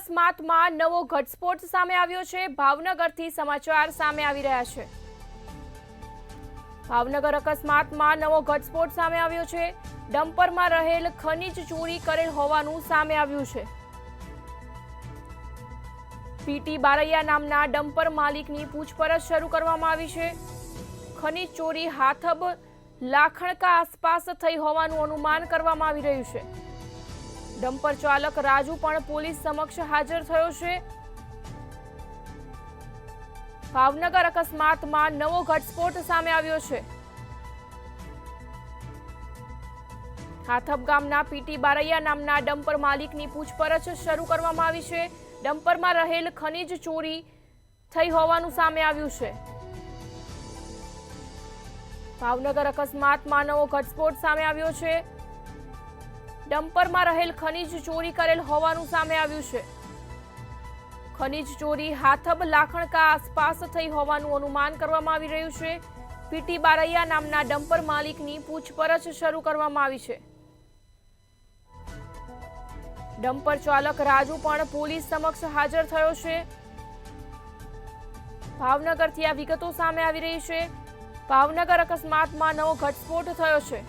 અકસ્માતમાં નવો ઘટસ્ફોટ સામે આવ્યો છે। ભાવનગરથી સમાચાર સામે આવી રહ્યા છે। ભાવનગર અકસ્માતમાં નવો ઘટસ્ફોટ સામે આવ્યો છે। ડમ્પરમાં રહેલ ખનીજ ચોરી કરેલ હોવાનું સામે આવ્યું છે। પીટી બારૈયા નામના ડમ્પર માલિકની પૂછપરછ શરૂ કરવામાં આવી છે। ખનીજ ચોરી હાથબ લાખણકા આસપાસ થઈ હોવાનું અનુમાન કરવામાં આવી રહ્યું છે। ડમ્પર ચાલક રાજુ પણ પોલીસ સમક્ષ હાજર થયો છે। ભાવનગર અકસ્માતમાં નવો ઘટસ્ફોટ સામે આવ્યો છે। હાથબ ગામના પીટી બારૈયા નામના ડમ્પર માલિકની પૂછપરછ શરૂ કરવામાં આવી છે। ડમ્પરમાં રહેલ ખનીજ ચોરી થઈ હોવાનું સામે આવ્યું છે। ભાવનગર અકસ્માતમાં નવો ઘટસ્ફોટ સામે આવ્યો છે। ડમ્પરમાં રહેલ ખનીજ ચોરી કરેલ હોવાનું સામે આવ્યું છે। ખનીજ ચોરી હાથબ લાખણકા આસપાસ થઈ હોવાનું અનુમાન કરવામાં આવી રહ્યું છે। પીટી બારૈયા નામના ડમ્પર માલિકની પૂછપરછ શરૂ કરવામાં આવી છે। ડમ્પર ચાલક રાજુ પણ પોલીસ સમક્ષ હાજર થયો છે। ભાવનગરથી આ વિગતો સામે આવી રહી છે। ભાવનગર અકસ્માતમાં નવો ઘટસ્ફોટ થયો છે।